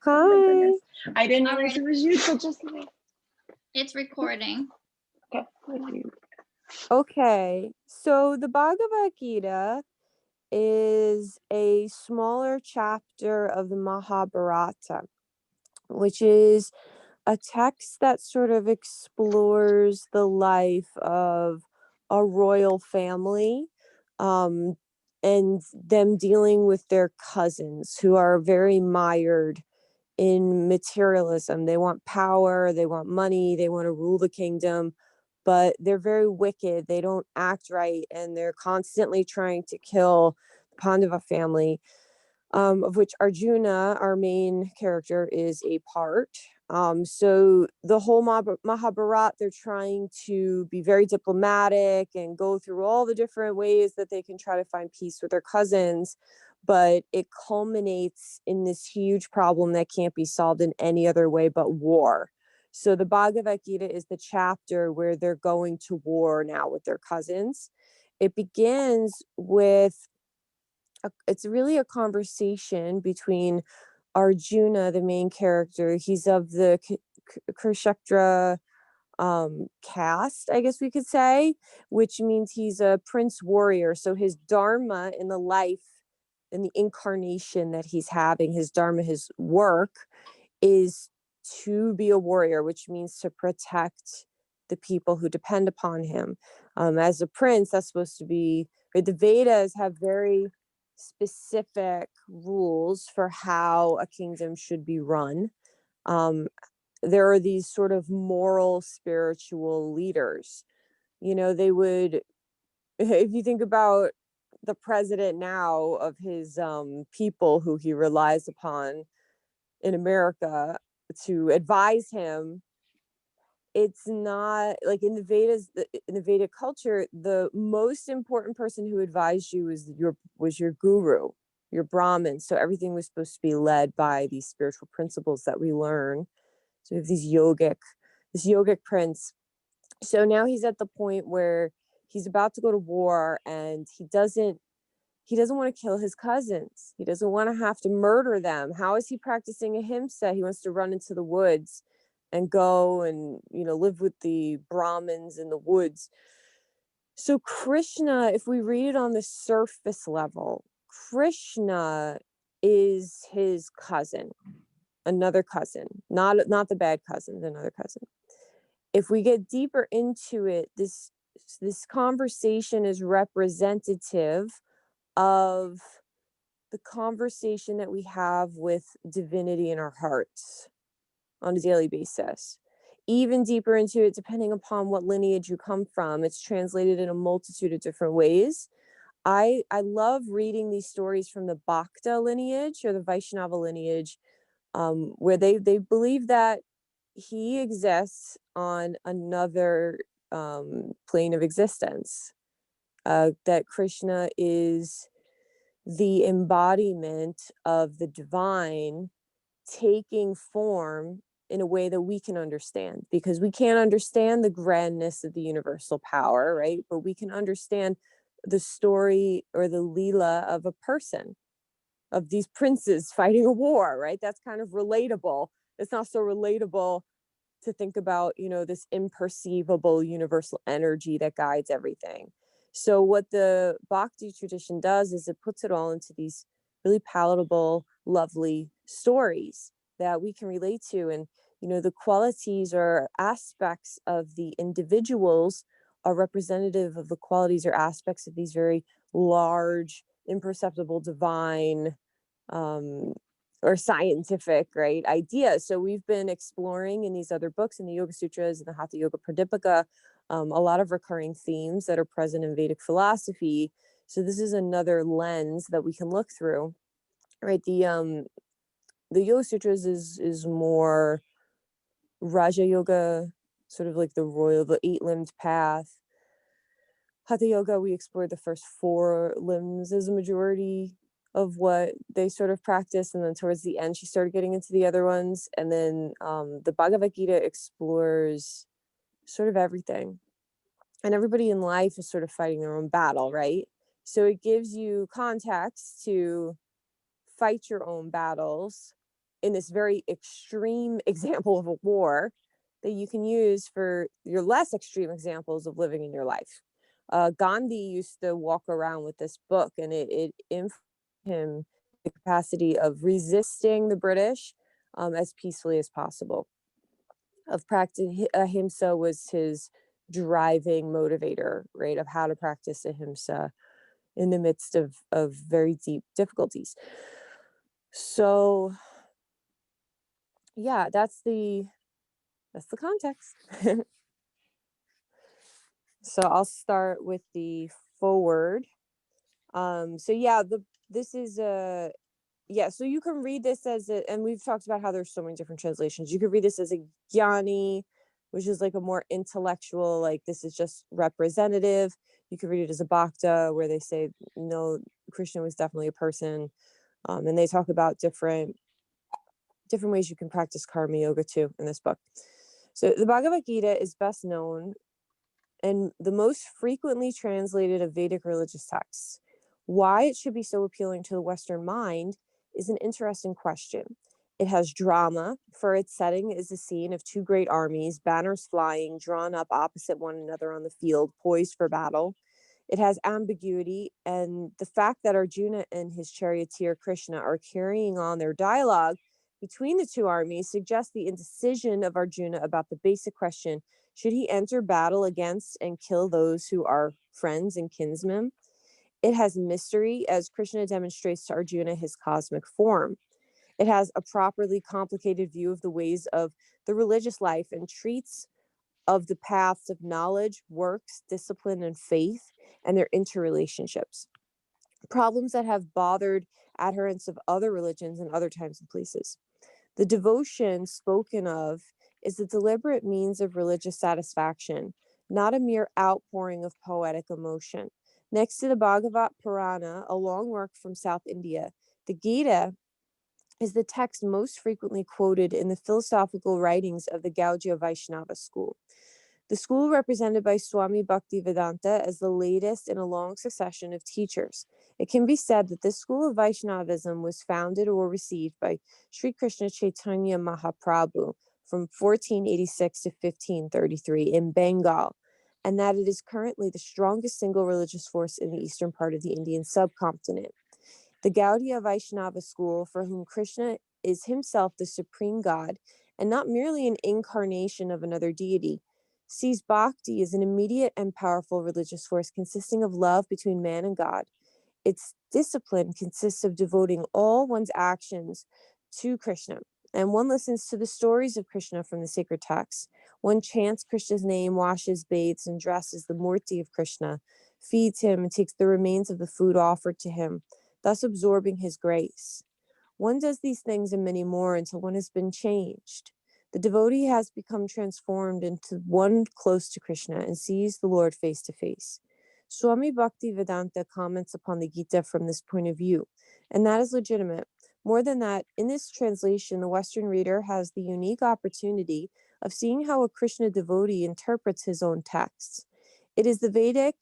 Oh my Hi. goodness. I didn't All realize right. it was you till just now. It's recording. Okay. Okay, so the Bhagavad Gita is a smaller chapter of the Mahabharata, which is a text that sort of explores the life of a royal family, um, and them dealing with their cousins who are very mired in materialism. They want power, they want money, they want to rule the kingdom, but they're very wicked. They don't act right, and they're constantly trying to kill the Pandava family, of which Arjuna, our main character, is a part. So the whole Mahabharata, they're trying to be very diplomatic and go through all the different ways that they can try to find peace with their cousins, but it culminates in this huge problem that can't be solved in any other way but war. So the Bhagavad Gita is the chapter where they're going to war now with their cousins. It begins with it's really a conversation between Arjuna, the main character. He's of the Kshatriya caste, I guess we could say, which means he's a prince warrior. So his dharma in the life, in the incarnation that he's having, his dharma, his work, is to be a warrior, which means to protect the people who depend upon him. As a prince, that's supposed to be, right? The Vedas have very specific rules for how a kingdom should be run. There are these sort of moral, spiritual leaders. They would, if you think about the president now of his people who he relies upon in America to advise him, it's not like in the Vedas, in the Vedic culture, the most important person who advised you was your guru, your Brahmin. So everything was supposed to be led by these spiritual principles that we learn. So we have this yogic prince. So now he's at the point where he's about to go to war, and he doesn't want to kill his cousins. He doesn't want to have to murder them. How is he practicing ahimsa? He wants to run into the woods and go and, live with the Brahmins in the woods. So Krishna, if we read it on the surface level, Krishna is his cousin, another cousin, not the bad cousin, another cousin. If we get deeper into it, this conversation is representative of the conversation that we have with divinity in our hearts on a daily basis. Even deeper into it, depending upon what lineage you come from, it's translated in a multitude of different ways. I love reading these stories from the Bhakta lineage or the Vaishnava lineage, where they believe that he exists on another plane of existence, that Krishna is the embodiment of the divine taking form in a way that we can understand, because we can't understand the grandness of the universal power, right? But we can understand the story or the Leela of a person, of these princes fighting a war, right? That's kind of relatable. It's not so relatable to think about, this imperceivable universal energy that guides everything. So what the Bhakti tradition does is it puts it all into these really palatable, lovely stories that we can relate to. And, the qualities or aspects of the individuals are representative of the qualities or aspects of these very large, imperceptible, divine, or scientific, right, ideas. So we've been exploring in these other books, in the Yoga Sutras and the Hatha Yoga Pradipika, a lot of recurring themes that are present in Vedic philosophy. So this is another lens that we can look through, right? The Yoga Sutras is more Raja Yoga, sort of like the 8-limbed path. Hatha Yoga, we explored the first 4 limbs as a majority of what they sort of practice, and then towards the end she started getting into the other ones. And then the Bhagavad Gita explores sort of everything, and everybody in life is sort of fighting their own battle, right? So it gives you context to fight your own battles, in this very extreme example of a war that you can use for your less extreme examples of living in your life. Gandhi used to walk around with this book, and it influenced him the capacity of resisting the British as peacefully as possible. Of practice, ahimsa was his driving motivator, right? Of how to practice ahimsa in the midst of very deep difficulties. So yeah, that's the context. So I'll start with the forward. So yeah, this is a yeah, so you can read this as a, and we've talked about how there's so many different translations. You could read this as a jnani, which is like a more intellectual, like this is just representative. You could read it as a bhakta, where they say no, Krishna was definitely a person, and they talk about different ways you can practice karma yoga too in this book. So the Bhagavad Gita is best known and the most frequently translated of Vedic religious texts. Why it should be so appealing to the Western mind is an interesting question. It has drama, for its setting is a scene of two great armies, banners flying, drawn up opposite one another on the field, poised for battle. It has ambiguity, and the fact that Arjuna and his charioteer Krishna are carrying on their dialogue between the two armies suggests the indecision of Arjuna about the basic question: should he enter battle against and kill those who are friends and kinsmen? It has mystery, as Krishna demonstrates to Arjuna his cosmic form. It has a properly complicated view of the ways of the religious life and treats of the paths of knowledge, works, discipline, and faith, and their interrelationships. Problems that have bothered adherents of other religions in other times and places. The devotion spoken of is the deliberate means of religious satisfaction, not a mere outpouring of poetic emotion. Next to the Bhagavat Purana, a long work from South India, the Gita is the text most frequently quoted in the philosophical writings of the Gaudiya Vaishnava school. The school represented by Swami Bhaktivedanta as the latest in a long succession of teachers. It can be said that this school of Vaishnavism was founded or received by Sri Krishna Chaitanya Mahaprabhu from 1486 to 1533 in Bengal, and that it is currently the strongest single religious force in the eastern part of the Indian subcontinent. The Gaudiya Vaishnava school, for whom Krishna is himself the supreme God and not merely an incarnation of another deity, sees bhakti as an immediate and powerful religious force consisting of love between man and God. Its discipline consists of devoting all one's actions to Krishna, and one listens to the stories of Krishna from the sacred texts. One chants Krishna's name, washes, bathes, and dresses the Murti of Krishna, feeds him, and takes the remains of the food offered to him, thus absorbing his grace. One does these things and many more until one has been changed. The devotee has become transformed into one close to Krishna and sees the Lord face to face. Swami Bhaktivedanta comments upon the Gita from this point of view, and that is legitimate. More than that, in this translation, the Western reader has the unique opportunity of seeing how a Krishna devotee interprets his own texts. It is the Vedic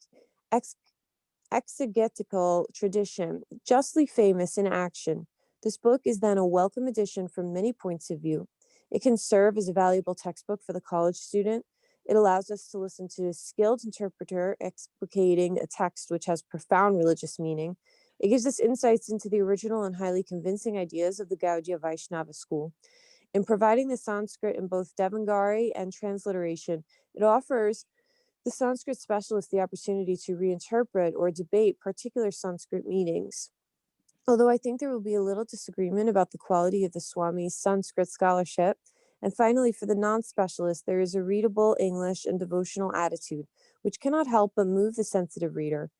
exegetical tradition, justly famous in action. This book is then a welcome addition from many points of view. It can serve as a valuable textbook for the college student. It allows us to listen to a skilled interpreter explicating a text which has profound religious meaning. It gives us insights into the original and highly convincing ideas of the Gaudiya Vaishnava school. In providing the Sanskrit in both Devanagari and transliteration, it offers the Sanskrit specialist the opportunity to reinterpret or debate particular Sanskrit meanings. Although I think there will be a little disagreement about the quality of the Swami's Sanskrit scholarship. And finally, for the non-specialist, there is a readable English and devotional attitude, which cannot help but move the sensitive reader.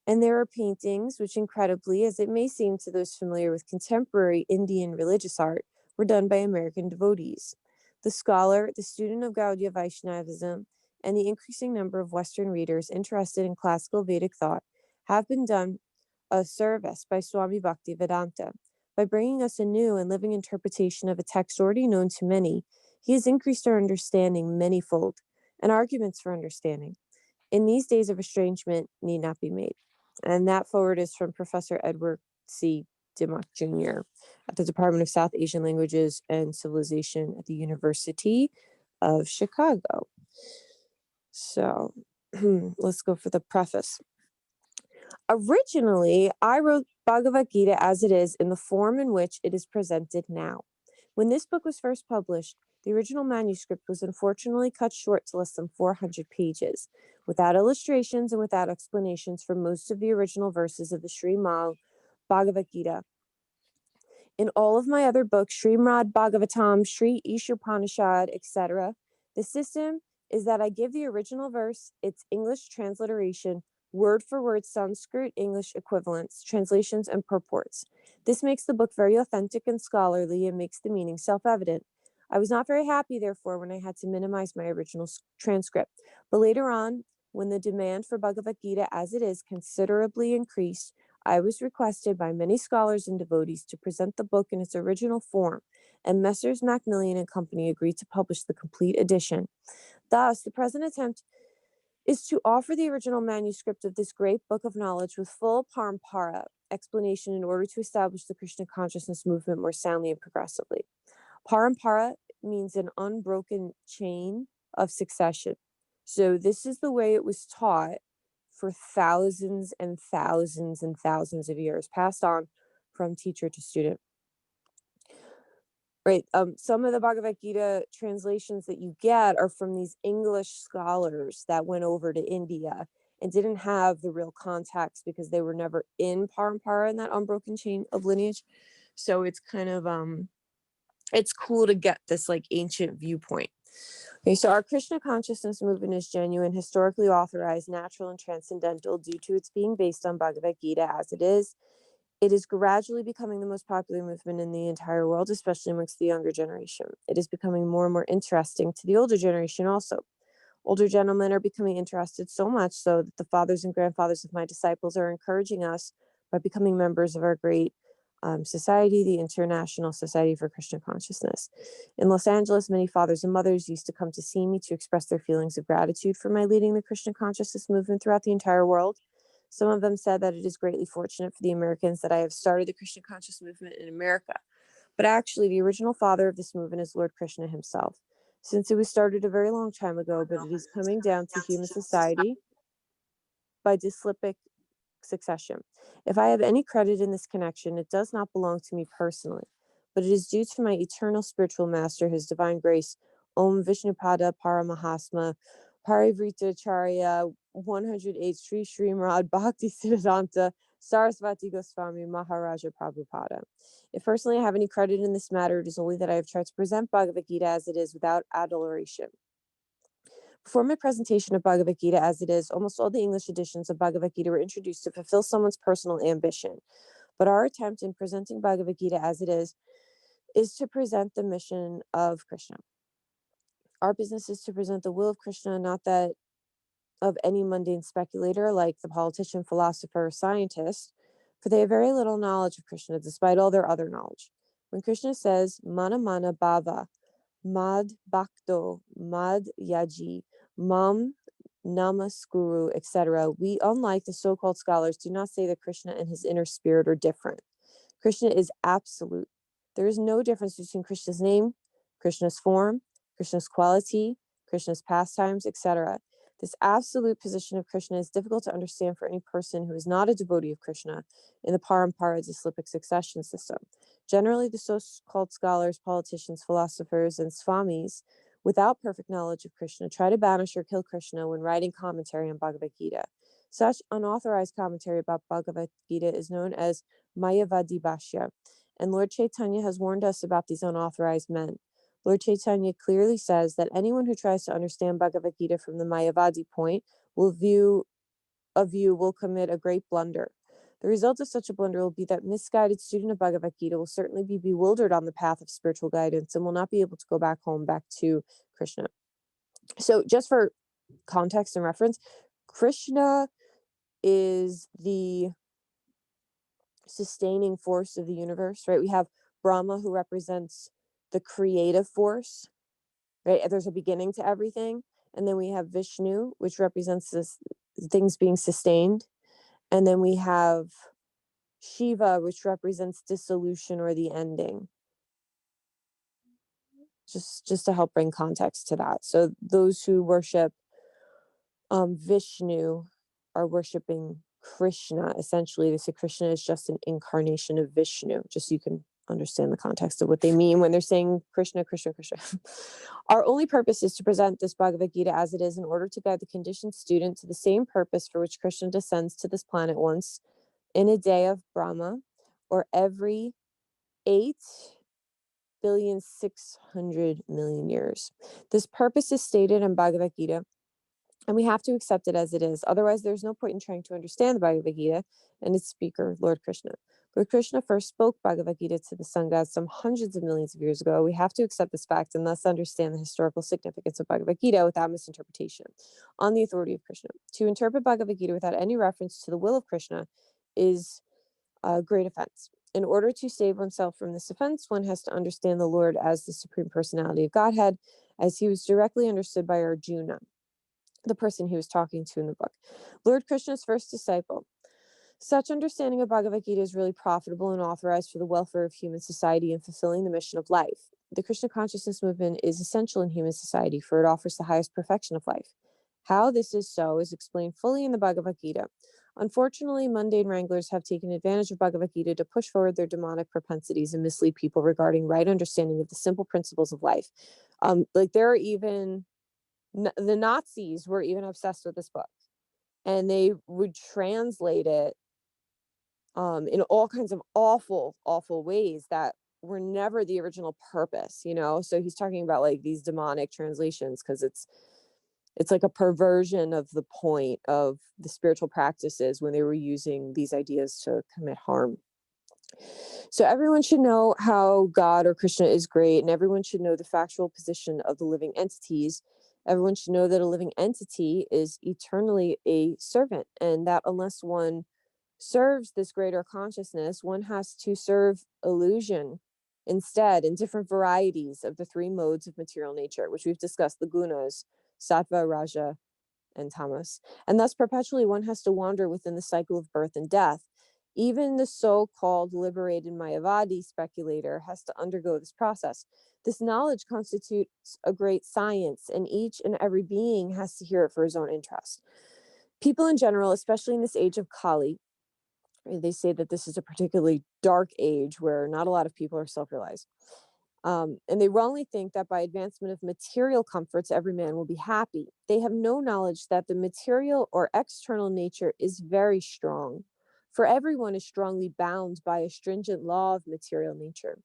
And there are paintings, which incredibly, as it may seem to those familiar with contemporary Indian religious art, were done by American devotees. The scholar, the student of Gaudiya Vaishnavism, and the increasing number of Western readers interested in classical Vedic thought have been done a service by Swami Bhaktivedanta. By bringing us a new and living interpretation of a text already known to many, he has increased our understanding manyfold, and arguments for understanding in these days of estrangement need not be made. And that forward is from Professor Edward C. Dimmock Jr. at the Department of South Asian Languages and Civilization at the University of Chicago. So let's go for the preface. Originally, I wrote Bhagavad Gita as it is in the form in which it is presented now. When this book was first published, the original manuscript was unfortunately cut short to less than 400 pages, without illustrations and without explanations for most of the original verses of the Srimad Bhagavad Gita. In all of my other books, Srimad Bhagavatam, Sri Ishopanishad, etc., the system is that I give the original verse, its English transliteration, word for word Sanskrit English equivalents, translations, and purports. This makes the book very authentic and scholarly and makes the meaning self-evident. I was not very happy, therefore, when I had to minimize my original transcript. But later on, when the demand for Bhagavad Gita as it is considerably increased, I was requested by many scholars and devotees to present the book in its original form, and Messrs. Macmillan and Company agreed to publish the complete edition. Thus, the present attempt is to offer the original manuscript of this great book of knowledge with full parampara explanation in order to establish the Krishna consciousness movement more soundly and progressively. Parampara means an unbroken chain of succession. So this is the way it was taught for thousands and thousands and thousands of years, passed on from teacher to student. Right. Some of the Bhagavad Gita translations that you get are from these English scholars that went over to India and didn't have the real context because they were never in parampara in that unbroken chain of lineage. So it's kind of it's cool to get this like ancient viewpoint. Okay, so our Krishna consciousness movement is genuine, historically authorized, natural, and transcendental due to its being based on Bhagavad Gita as it is. It is gradually becoming the most popular movement in the entire world, especially amongst the younger generation. It is becoming more and more interesting to the older generation also. Older gentlemen are becoming interested so much so that the fathers and grandfathers of my disciples are encouraging us by becoming members of our great society, the International Society for Krishna Consciousness. In Los Angeles, many fathers and mothers used to come to see me to express their feelings of gratitude for my leading the Krishna Consciousness movement throughout the entire world. Some of them said that it is greatly fortunate for the Americans that I have started the Krishna Conscious movement in America. But actually, the original father of this movement is Lord Krishna himself. Since it was started a very long time ago, but it is coming down to human society by dyslepic succession. If I have any credit in this connection, it does not belong to me personally, but it is due to my eternal spiritual master, his divine grace, Om Vishnupada Paramahasma, Parivrita Charya 108 Sri Srimad Bhakti Siddhanta Sarasvati Goswami Maharaja Prabhupada. If personally I have any credit in this matter, it is only that I have tried to present Bhagavad Gita as it is without adulation. Before my presentation of Bhagavad Gita as it is, almost all the English editions of Bhagavad Gita were introduced to fulfill someone's personal ambition. But our attempt in presenting Bhagavad Gita as it is to present the mission of Krishna. Our business is to present the will of Krishna, not that of any mundane speculator like the politician, philosopher, or scientist, for they have very little knowledge of Krishna despite all their other knowledge. When Krishna says, Mana Mana Bhava, Mad Bhakto, Mad Yaji, Mam Namaskuru, etc., we, unlike the so-called scholars, do not say that Krishna and his inner spirit are different. Krishna is absolute. There is no difference between Krishna's name, Krishna's form, Krishna's quality, Krishna's pastimes, etc. This absolute position of Krishna is difficult to understand for any person who is not a devotee of Krishna in the parampara dyslepic succession system. Generally, the so-called scholars, politicians, philosophers, and swamis, without perfect knowledge of Krishna, try to banish or kill Krishna when writing commentary on Bhagavad Gita. Such unauthorized commentary about Bhagavad Gita is known as Mayavadi Bhashya, and Lord Chaitanya has warned us about these unauthorized men. Lord Chaitanya clearly says that anyone who tries to understand Bhagavad Gita from the Mayavadi point will commit a great blunder. The result of such a blunder will be that misguided student of Bhagavad Gita will certainly be bewildered on the path of spiritual guidance and will not be able to go back home, back to Krishna. So just for context and reference, Krishna is the sustaining force of the universe, right? We have Brahma, who represents the creative force, right? There's a beginning to everything. And then we have Vishnu, which represents things being sustained. And then we have Shiva, which represents dissolution or the ending. Just to help bring context to that. So those who worship Vishnu are worshiping Krishna. Essentially, they say Krishna is just an incarnation of Vishnu, just so you can understand the context of what they mean when they're saying Krishna, Krishna, Krishna. Our only purpose is to present this Bhagavad Gita as it is in order to guide the conditioned student to the same purpose for which Krishna descends to this planet once in a day of Brahma, or every 8,600,000,000 years. This purpose is stated in Bhagavad Gita, and we have to accept it as it is. Otherwise, there's no point in trying to understand the Bhagavad Gita and its speaker, Lord Krishna. Lord Krishna first spoke Bhagavad Gita to the sun gods some hundreds of millions of years ago. We have to accept this fact and thus understand the historical significance of Bhagavad Gita without misinterpretation, on the authority of Krishna. To interpret Bhagavad Gita without any reference to the will of Krishna is a great offense. In order to save oneself from this offense, one has to understand the Lord as the Supreme Personality of Godhead, as he was directly understood by Arjuna, the person he was talking to in the book. Lord Krishna's first disciple. Such understanding of Bhagavad Gita is really profitable and authorized for the welfare of human society and fulfilling the mission of life. The Krishna consciousness movement is essential in human society, for it offers the highest perfection of life. How this is so is explained fully in the Bhagavad Gita. Unfortunately, mundane wranglers have taken advantage of Bhagavad Gita to push forward their demonic propensities and mislead people regarding right understanding of the simple principles of life. There are even the Nazis were even obsessed with this book, and they would translate it in all kinds of awful ways that were never the original purpose, so he's talking about like these demonic translations because it's like a perversion of the point of the spiritual practices when they were using these ideas to commit harm. So everyone should know how God or Krishna is great, and everyone should know the factual position of the living entities. Everyone should know that a living entity is eternally a servant, and that unless one serves this greater consciousness, one has to serve illusion instead in different varieties of the three modes of material nature, which we've discussed, the gunas, sattva, raja, and tamas. And thus perpetually one has to wander within the cycle of birth and death. Even the so-called liberated Mayavadi speculator has to undergo this process. This knowledge constitutes a great science, and each and every being has to hear it for his own interest. People in general, especially in this age of Kali, they say that this is a particularly dark age where not a lot of people are self-realized. And they wrongly think that by advancement of material comforts, every man will be happy. They have no knowledge that the material or external nature is very strong, for everyone is strongly bound by a stringent law of material nature.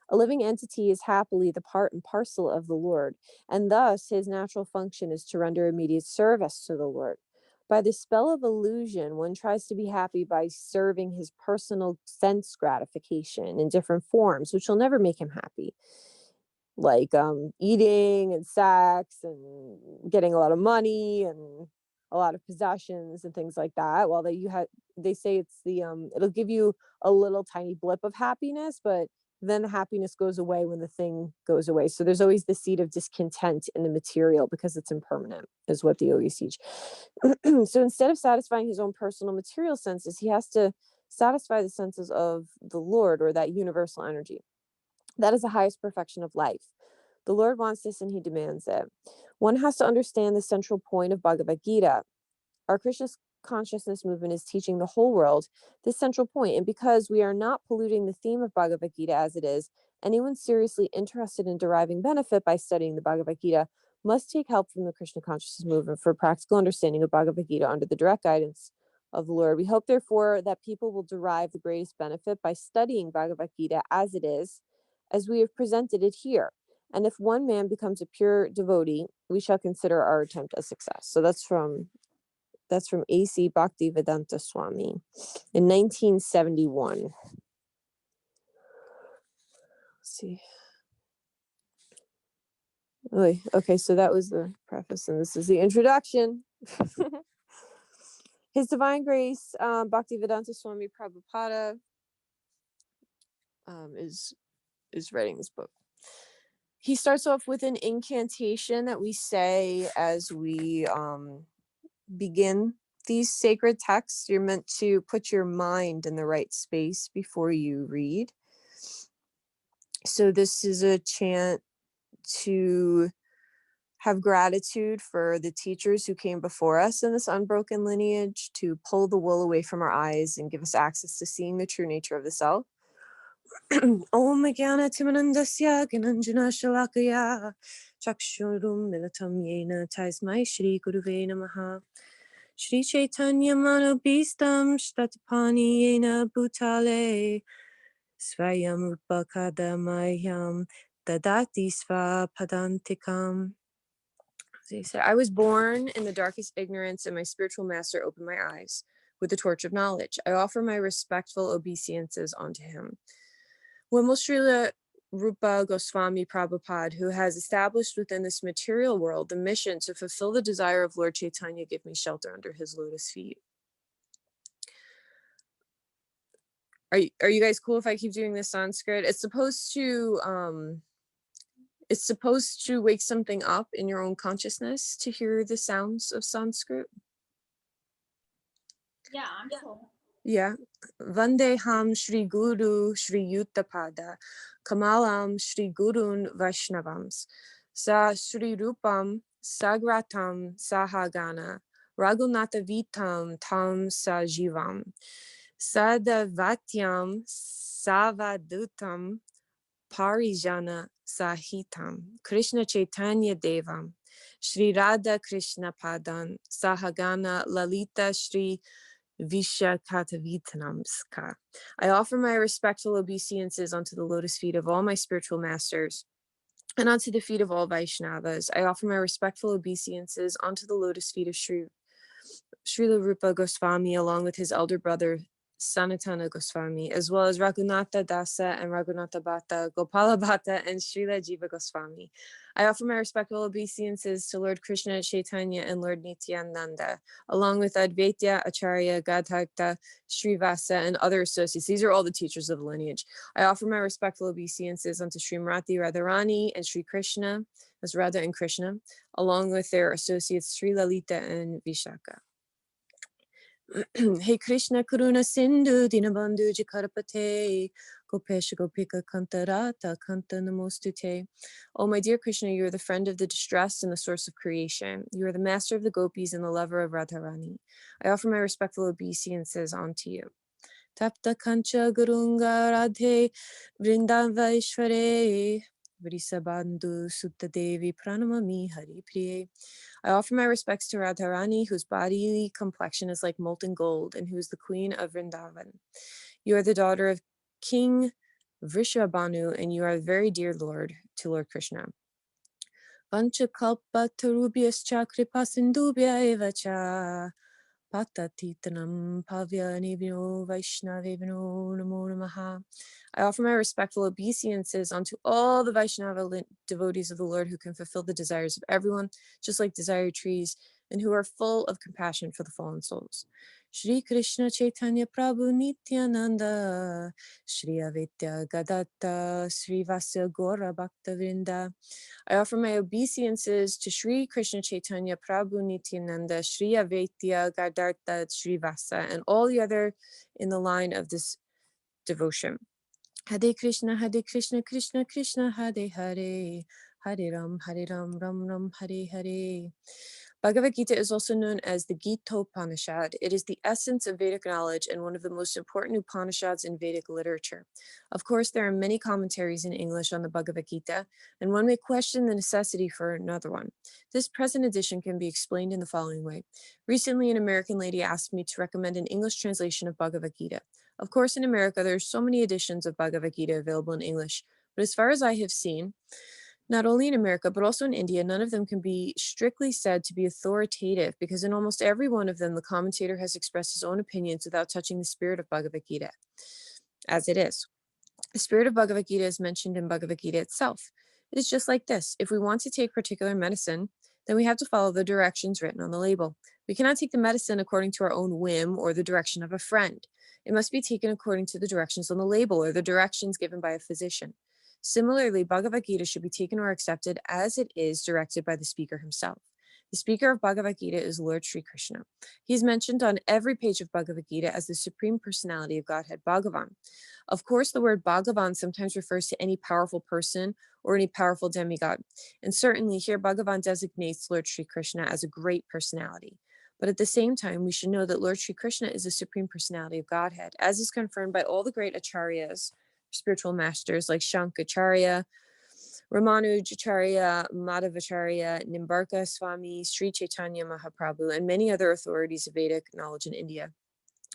A living entity is happily the part and parcel of the Lord, and thus his natural function is to render immediate service to the Lord. By the spell of illusion, one tries to be happy by serving his personal sense gratification in different forms, which will never make him happy, like eating and sex and getting a lot of money and a lot of possessions and things like that. Well, they say it's it'll give you a little tiny blip of happiness, but then the happiness goes away when the thing goes away. So there's always the seed of discontent in the material because it's impermanent, is what the yogis teach. So instead of satisfying his own personal material senses, he has to satisfy the senses of the Lord, or that universal energy. That is the highest perfection of life. The Lord wants this and he demands it. One has to understand the central point of Bhagavad Gita. Our Krishna consciousness movement is teaching the whole world this central point, and because we are not polluting the theme of Bhagavad Gita as it is, anyone seriously interested in deriving benefit by studying the Bhagavad Gita must take help from the Krishna consciousness movement for practical understanding of Bhagavad Gita under the direct guidance of the Lord. We hope, therefore, that people will derive the greatest benefit by studying Bhagavad Gita as it is, as we have presented it here. And if one man becomes a pure devotee, we shall consider our attempt a success. So that's from A.C. Bhaktivedanta Swami in 1971. Let's see. Okay, so that was the preface, and this is the introduction. His Divine Grace, Bhaktivedanta Swami Prabhupada, is writing this book. He starts off with an incantation that we say as we begin these sacred texts, you're meant to put your mind in the right space before you read. So this is a chant to have gratitude for the teachers who came before us in this unbroken lineage, to pull the wool away from our eyes and give us access to seeing the true nature of the self. Om Jnana Timanandasya Gyananjana Shalakaya Chakshurum Militam Yena Tasmai Shri Guruve Namaha Shri Chaitanya Manobhistam Shtatapani Yena Bhutale Svayam Rupa Kadamayam Dadati Sva Padantikam. He said, I was born in the darkest ignorance, and my spiritual master opened my eyes with the torch of knowledge. I offer my respectful obeisances unto him. When will Srila Rupa Goswami Prabhupada, who has established within this material world the mission to fulfill the desire of Lord Chaitanya, give me shelter under his lotus feet? Are you guys cool if I keep doing this Sanskrit? It's supposed to wake something up in your own consciousness to hear the sounds of Sanskrit. Yeah, I'm cool. Yeah. Vandeham Shri Guru Shri Yuttapada Kamalam Shri Gurun Vaishnavams Sa Shri Rupam Sagratam Sahagana Raghunatha Vitam Tam Sajivam Sadavatyam Savadutam Parijana Sahitam Krishna Chaitanya Devam Shri Radha Krishna Padan Sahagana Lalita Shri Vishakatavitanamska. I offer my respectful obeisances unto the lotus feet of all my spiritual masters and unto the feet of all Vaishnavas. I offer my respectful obeisances unto the lotus feet of Srila Rupa Goswami, along with his elder brother Sanatana Goswami, as well as Raghunatha Dasa and Raghunatha Bhatta, Gopala Bhatta, and Srila Jiva Goswami. I offer my respectful obeisances to Lord Krishna Chaitanya and Lord Nityananda, along with Advaita, Acharya, Gadhakta, Srivasa, and other associates. These are all the teachers of the lineage. I offer my respectful obeisances unto Srimati Radharani and Sri Krishna, as Radha and Krishna, along with their associates Sri Lalita and Vishaka. Hey Krishna Karuna Sindhu Dinabandhu Jakarapate Gopesha Gopika Kantarata Kanta Namostute. Oh my dear Krishna, you are the friend of the distressed and the source of creation. You are the master of the gopis and the lover of Radharani. I offer my respectful obeisances unto you. Tapta Kancha Gurunga Radhe Vrindavaishware Vrisabandhu Sutta Devi Pranamami Hari Priye. I offer my respects to Radharani, whose bodily complexion is like molten gold and who is the queen of Vrindavan. You are the daughter of King Vrishabhanu, and you are a very dear Lord to Lord Krishna. Vanchakalpa tarubhyascha kripa sindhubhya eva cha patatitanam pavya nivino vaishnavevino namo namaha. I offer my respectful obeisances unto all the Vaishnava devotees of the Lord who can fulfill the desires of everyone, just like desire trees, and who are full of compassion for the fallen souls. Shri Krishna Chaitanya Prabhu Nityananda, Shri Avidya Gadatta, Sri Vasya Gora Bhakta Vrinda. I offer my obeisances to Sri Krishna Chaitanya Prabhu Nityananda, Sri Avidya Gadatta, Sri Vasa, and all the other in the line of this devotion. Hare Krishna, Krishna Krishna, Hare Hare, Hare Ram, Ram Ram, Hare Hare. Bhagavad Gita is also known as the Gita-upanishad. It is the essence of Vedic knowledge and one of the most important Upanishads in Vedic literature. Of course, there are many commentaries in English on the Bhagavad Gita, and one may question the necessity for another one. This present edition can be explained in the following way. Recently, an American lady asked me to recommend an English translation of Bhagavad Gita. Of course, in America, there are so many editions of Bhagavad Gita available in English, but as far as I have seen, not only in America, but also in India, none of them can be strictly said to be authoritative because in almost every one of them, the commentator has expressed his own opinions without touching the spirit of Bhagavad Gita, as it is. The spirit of Bhagavad Gita is mentioned in Bhagavad Gita itself. It is just like this. If we want to take particular medicine, then we have to follow the directions written on the label. We cannot take the medicine according to our own whim or the direction of a friend. It must be taken according to the directions on the label or the directions given by a physician. Similarly, Bhagavad Gita should be taken or accepted as it is directed by the speaker himself. The speaker of Bhagavad Gita is Lord Sri Krishna. He is mentioned on every page of Bhagavad Gita as the Supreme Personality of Godhead, Bhagavan. Of course, the word Bhagavan sometimes refers to any powerful person or any powerful demigod. And certainly here, Bhagavan designates Lord Sri Krishna as a great personality. But at the same time, we should know that Lord Sri Krishna is the Supreme Personality of Godhead, as is confirmed by all the great acharyas, spiritual masters like Shankacharya, Ramanujacharya, Madhavacharya, Nimbarka Swami, Sri Chaitanya Mahaprabhu, and many other authorities of Vedic knowledge in India.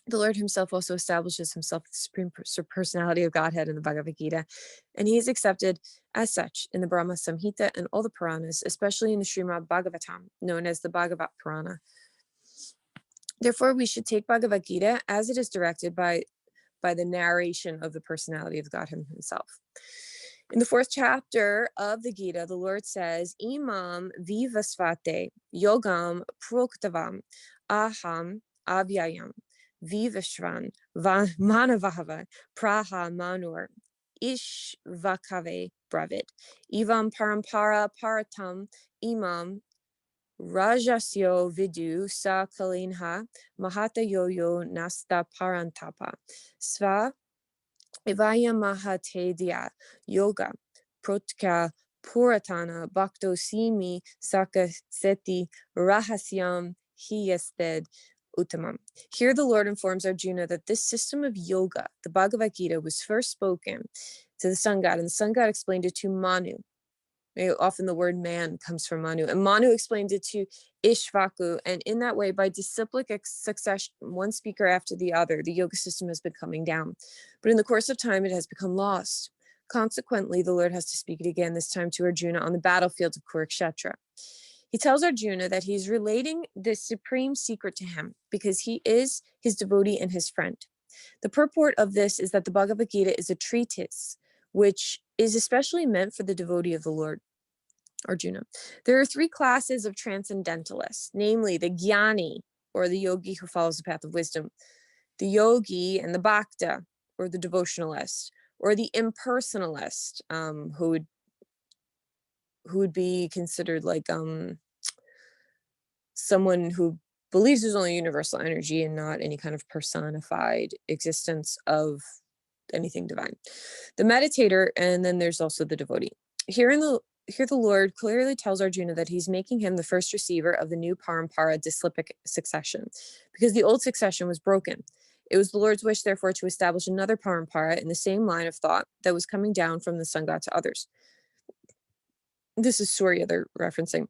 The Lord himself also establishes himself the Supreme Personality of Godhead in the Bhagavad Gita, and he is accepted as such in the Brahma Samhita and all the Puranas, especially in the Srimad Bhagavatam, known as the Bhagavat Purana. Therefore, we should take Bhagavad Gita as it is directed by the narration of the personality of Godhead himself. In the 4th chapter of the Gita, the Lord says, Imam vivasvate yogam proktavam aham avyayam vivashvan manavahava praha manur ishvakave bravit evam parampara paratam imam rajasyo vidu sa kalinha mahata yoyo nasta parantapa sva Ivaya Mahatedya Yoga Protka Puratana Bhakto Simi Sakaseti Rahasyam Hiyasted Uttamam. Here the Lord informs Arjuna that this system of yoga, the Bhagavad Gita, was first spoken to the sun god, and the sun god explained it to Manu. Often the word man comes from Manu, and Manu explained it to Ishvaku, and in that way, by disciplic succession, one speaker after the other, the yoga system has been coming down. But in the course of time, it has become lost. Consequently, the Lord has to speak it again, this time to Arjuna on the battlefield of Kurukshetra. He tells Arjuna that he's relating this supreme secret to him because he is his devotee and his friend. The purport of this is that the Bhagavad Gita is a treatise, which is especially meant for the devotee of the Lord, Arjuna. There are 3 classes of transcendentalists, namely the Jnani, or the yogi who follows the path of wisdom, the yogi and the bhakta, or the devotionalist, or the impersonalist, who would be considered like someone who believes there's only universal energy and not any kind of personified existence of anything divine. The meditator, and then there's also the devotee. Here the Lord clearly tells Arjuna that he's making him the first receiver of the new parampara dislipic succession, because the old succession was broken. It was the Lord's wish, therefore, to establish another parampara in the same line of thought that was coming down from the sun god to others. This is Surya they're referencing.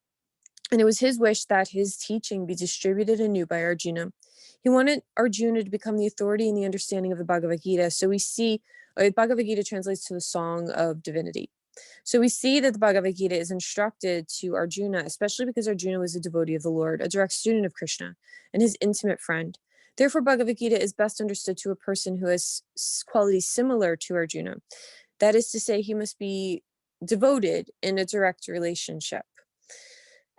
And it was his wish that his teaching be distributed anew by Arjuna. He wanted Arjuna to become the authority in the understanding of the Bhagavad Gita. So we see, Bhagavad Gita translates to the Song of Divinity. So we see that the Bhagavad Gita is instructed to Arjuna, especially because Arjuna was a devotee of the Lord, a direct student of Krishna, and his intimate friend. Therefore, Bhagavad Gita is best understood to a person who has qualities similar to Arjuna. That is to say, he must be devoted in a direct relationship.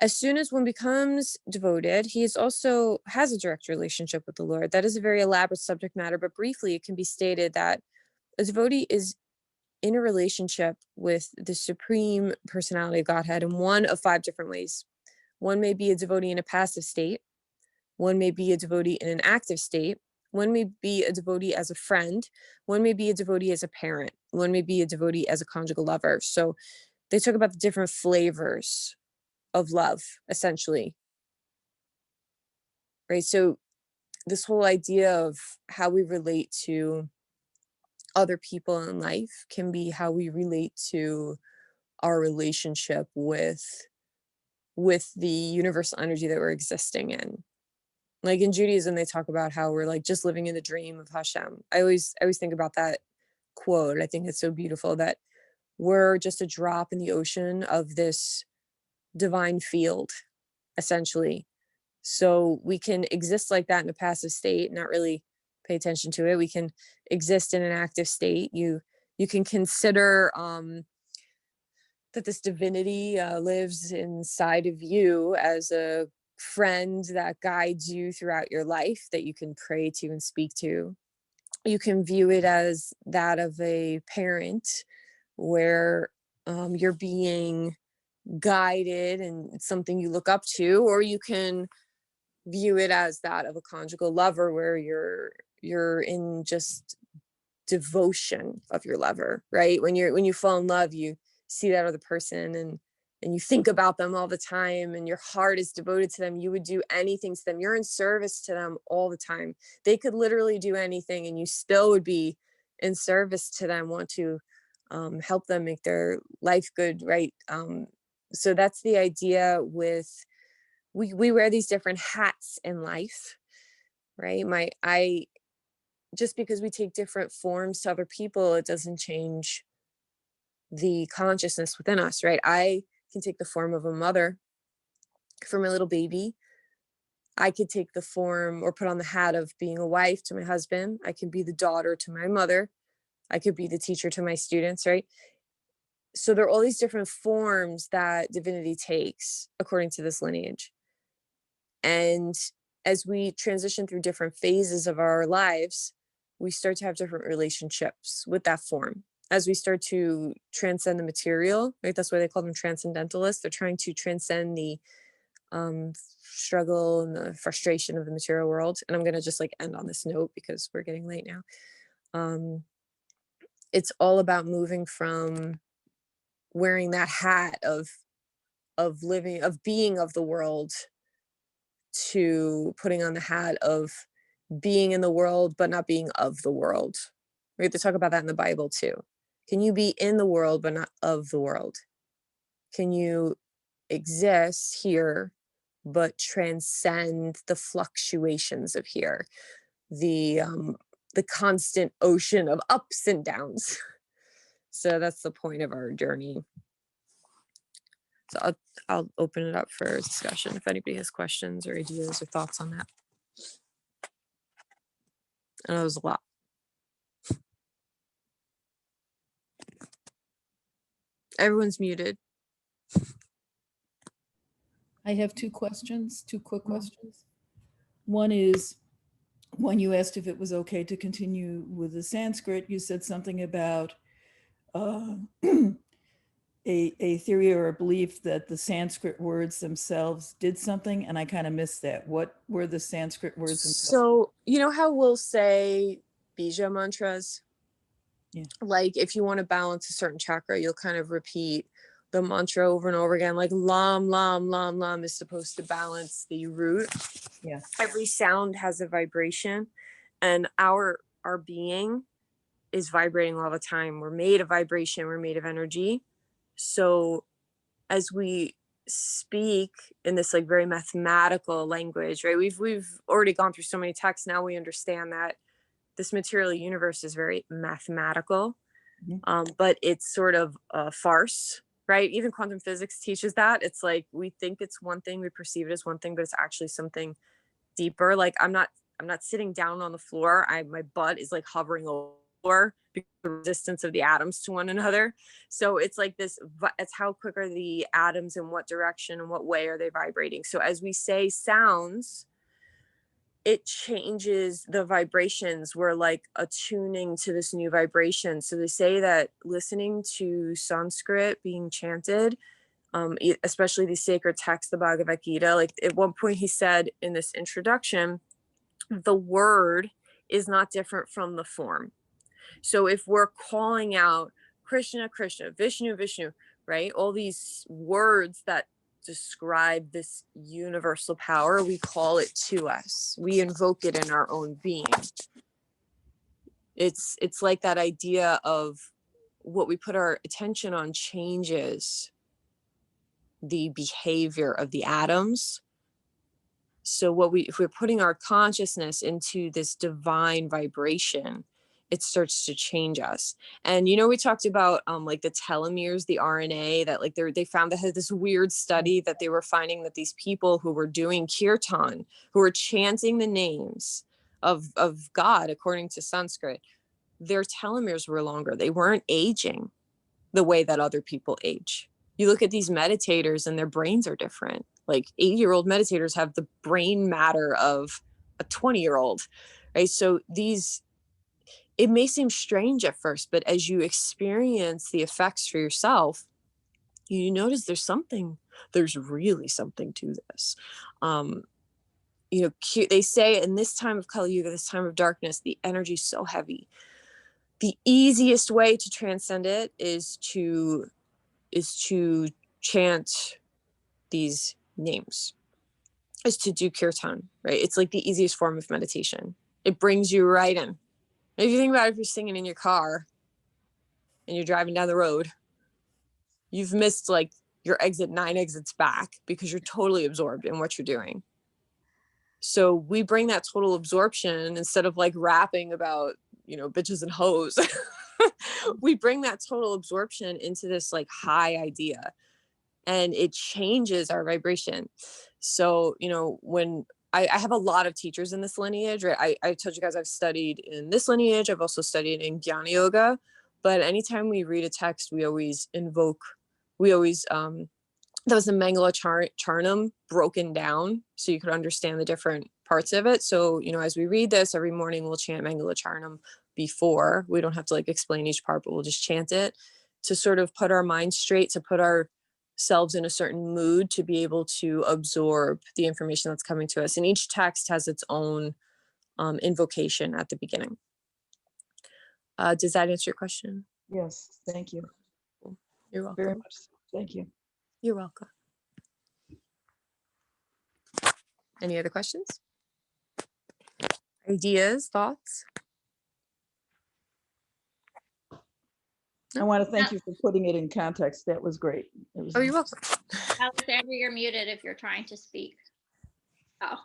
As soon as one becomes devoted, he also has a direct relationship with the Lord. That is a very elaborate subject matter, but briefly, it can be stated that a devotee is in a relationship with the Supreme Personality of Godhead in one of 5 different ways. One may be a devotee in a passive state. One may be a devotee in an active state. One may be a devotee as a friend. One may be a devotee as a parent. One may be a devotee as a conjugal lover. So they talk about the different flavors of love, essentially. Right? So this whole idea of how we relate to other people in life can be how we relate to our relationship with the universal energy that we're existing in. Like in Judaism, they talk about how we're like just living in the dream of Hashem. I always think about that quote. I think it's so beautiful that we're just a drop in the ocean of this divine field, essentially. So we can exist like that in a passive state, not really pay attention to it. We can exist in an active state. You can consider that this divinity lives inside of you as a friend that guides you throughout your life, that you can pray to and speak to. You can view it as that of a parent where you're being guided and it's something you look up to, or you can view it as that of a conjugal lover where you're in just devotion of your lover, right? When you fall in love, you see that other person and you think about them all the time and your heart is devoted to them. You would do anything to them. You're in service to them all the time. They could literally do anything and you still would be in service to them, want to help them make their life good, right? So that's the idea with, we wear these different hats in life, right? I just because we take different forms to other people, it doesn't change the consciousness within us, right? I can take the form of a mother for my little baby. I could take the form or put on the hat of being a wife to my husband. I can be the daughter to my mother. I could be the teacher to my students, right? So there are all these different forms that divinity takes according to this lineage. And as we transition through different phases of our lives, we start to have different relationships with that form. As we start to transcend the material, right? That's why they call them transcendentalists. They're trying to transcend the struggle and the frustration of the material world. And I'm going to just like end on this note because we're getting late now. It's all about moving from wearing that hat of living, of being of the world, to putting on the hat of being in the world but not being of the world. We have to talk about that in the Bible too. Can you be in the world but not of the world? Can you exist here but transcend the fluctuations of here, the constant ocean of ups and downs? So that's the point of our journey. So I'll open it up for discussion if anybody has questions or ideas or thoughts on that. I know it was a lot. Everyone's muted. I have two quick questions. One is, when you asked if it was okay to continue with the Sanskrit, you said something about a theory or a belief that the Sanskrit words themselves did something, and I kind of missed that. What were the Sanskrit words themselves? So you know how we'll say bija mantras? Yeah. Like if you want to balance a certain chakra, you'll kind of repeat the mantra over and over again. Like lam, lam, lam, lam is supposed to balance the root. Yeah. Every sound has a vibration, and our being is vibrating all the time. We're made of vibration. We're made of energy. So as we speak in this like very mathematical language, right? We've already gone through so many texts. Now we understand that this material universe is very mathematical, but it's sort of a farce, right? Even quantum physics teaches that. It's like we think it's one thing, we perceive it as one thing, but it's actually something deeper. Like I'm not sitting down on the floor. My butt is like hovering over because of the resistance of the atoms to one another. So it's like this, it's how quick are the atoms, in what direction and what way are they vibrating. So as we say sounds, it changes the vibrations. We're like attuning to this new vibration. So they say that listening to Sanskrit being chanted, especially the sacred text, the Bhagavad Gita, like at one point he said in this introduction, the word is not different from the form. So if we're calling out Krishna, Krishna, Vishnu, Vishnu, right? All these words that describe this universal power, we call it to us. We invoke it in our own being. It's like that idea of what we put our attention on changes the behavior of the atoms. So if we're putting our consciousness into this divine vibration, it starts to change us. And we talked about like the telomeres, the RNA, that like they found that had this weird study that they were finding that these people who were doing kirtan, who were chanting the names of God according to Sanskrit, their telomeres were longer. They weren't aging the way that other people age. You look at these meditators and their brains are different. Like 80-year-old meditators have the brain matter of a 20-year-old, right? So it may seem strange at first, but as you experience the effects for yourself, you notice there's really something to this. They say in this time of Kali Yuga, this time of darkness, the energy is so heavy. The easiest way to transcend it is to chant these names, is to do kirtan, right? It's like the easiest form of meditation. It brings you right in. If you think about it, if you're singing in your car and you're driving down the road, you've missed like your exit 9 exits back because you're totally absorbed in what you're doing. So we bring that total absorption instead of like rapping about, bitches and hoes. We bring that total absorption into this like high idea, and it changes our vibration. So, when I have a lot of teachers in this lineage, right? I told you guys I've studied in this lineage. I've also studied in Jnana Yoga. But anytime we read a text, we always that was the Mangala Charnam broken down so you could understand the different parts of it. So, as we read this every morning, we'll chant Mangala Charnam before. We don't have to like explain each part, but we'll just chant it to sort of put our mind straight, to put ourselves in a certain mood to be able to absorb the information that's coming to us. And each text has its own invocation at the beginning. Does that answer your question? Yes, thank you. You're welcome. Very much. Thank you. You're welcome. Any other questions? Ideas, thoughts? I want to thank you for putting it in context. That was great. It was You're welcome. Alexandra, you're muted if you're trying to speak. Oh,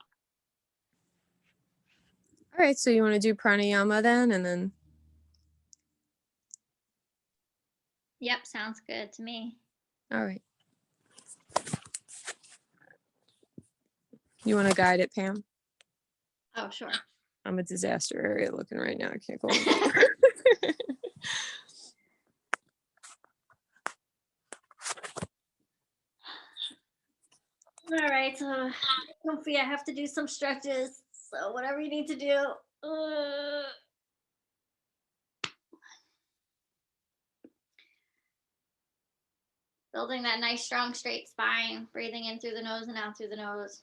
All right, so you want to do pranayama then, and then yep, sounds good to me. all right. You want to guide it, Pam? Oh, sure. I'm a disaster area looking right now. I can't go. All right, so comfy, I have to do some stretches. So whatever you need to do. Building that nice, strong, straight spine. Breathing in through the nose and out through the nose.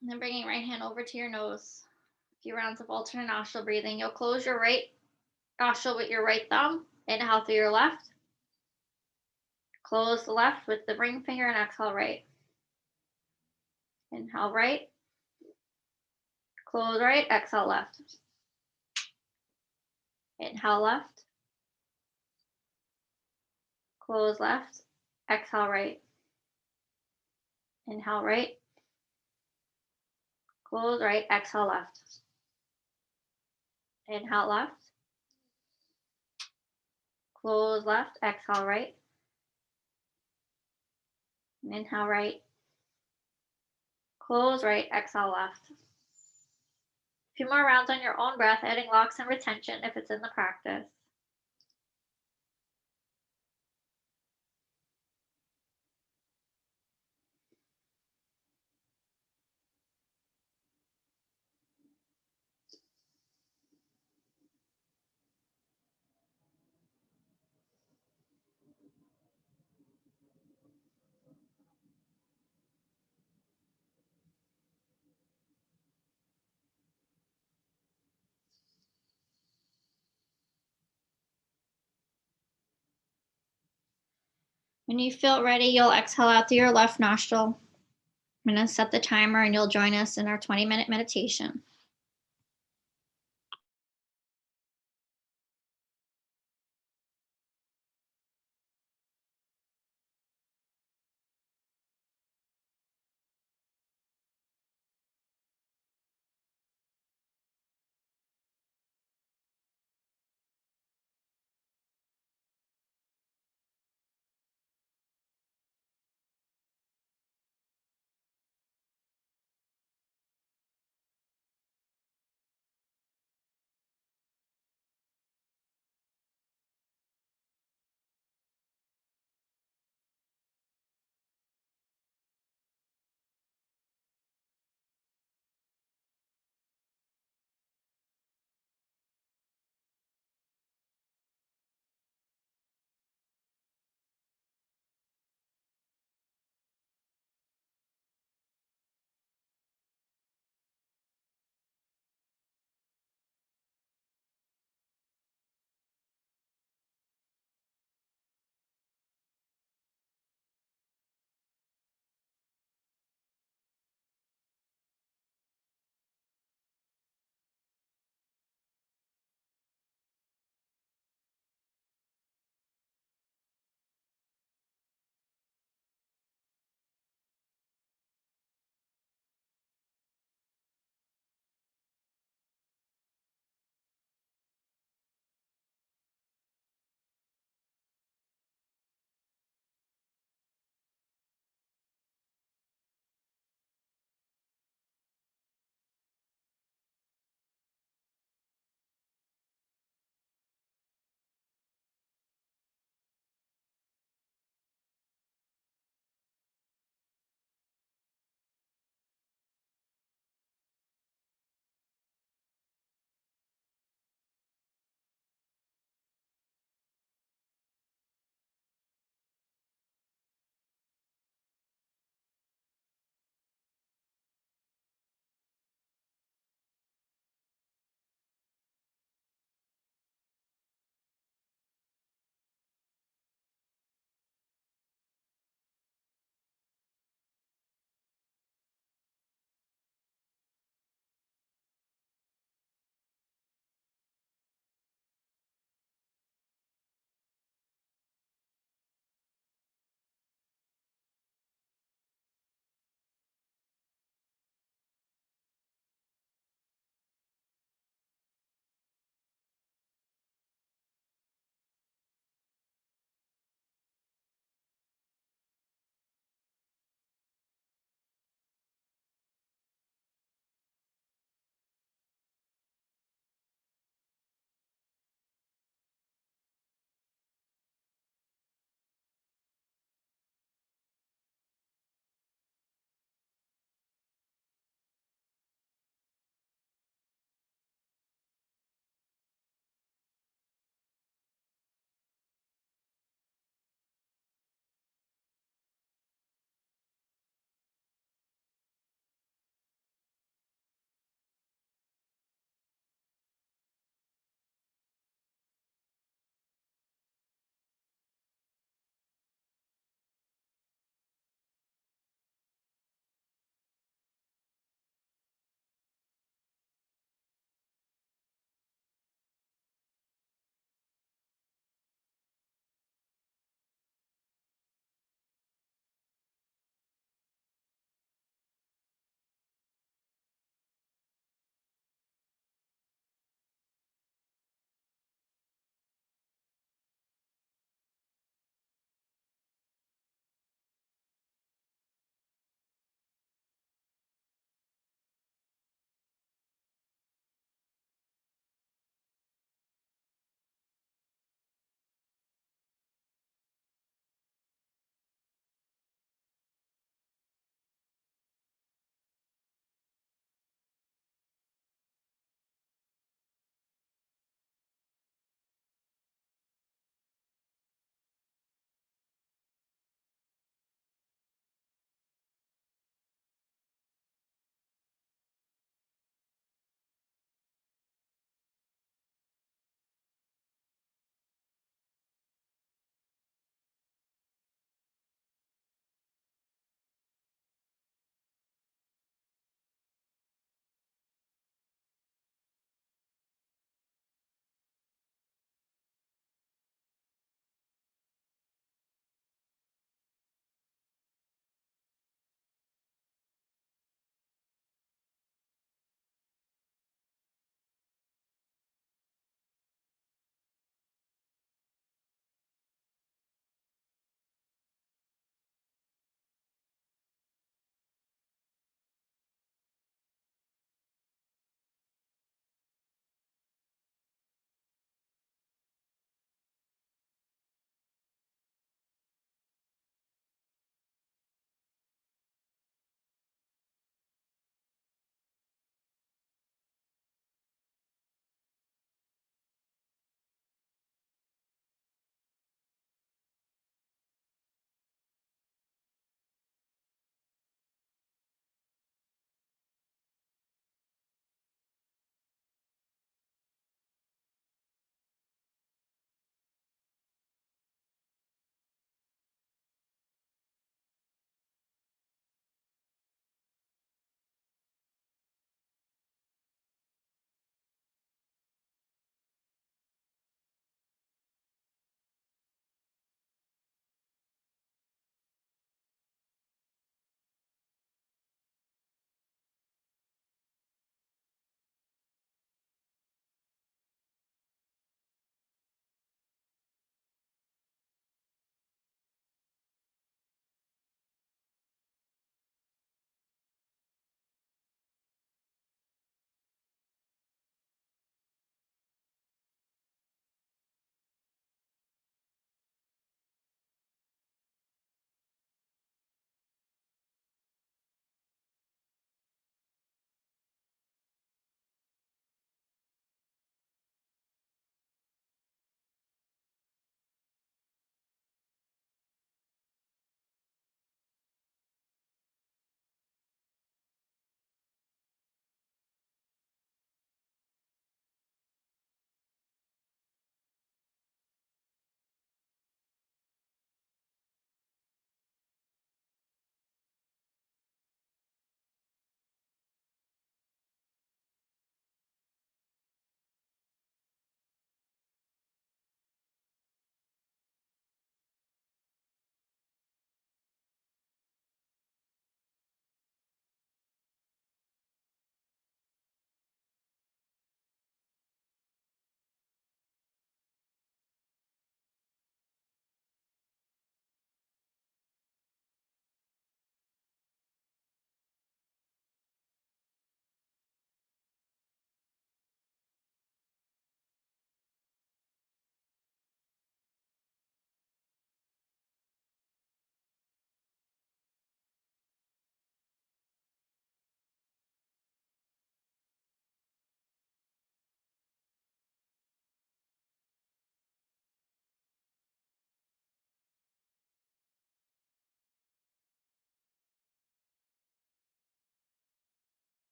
And then bringing right hand over to your nose. A few rounds of alternate nostril breathing. You'll close your right nostril with your right thumb. Inhale through your left. Close the left with the ring finger and exhale right. Inhale right. Close right, exhale left. Inhale left. Close left. Exhale right. Inhale right. Close right, exhale left. Inhale left. Close left, exhale right. Inhale right. Close right, exhale left. A few more rounds on your own breath, adding locks and retention if it's in the practice. When you feel ready, you'll exhale out through your left nostril. I'm going to set the timer and you'll join us in our 20-minute meditation.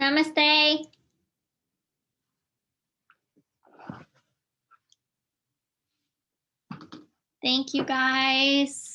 Namaste. Thank you, guys.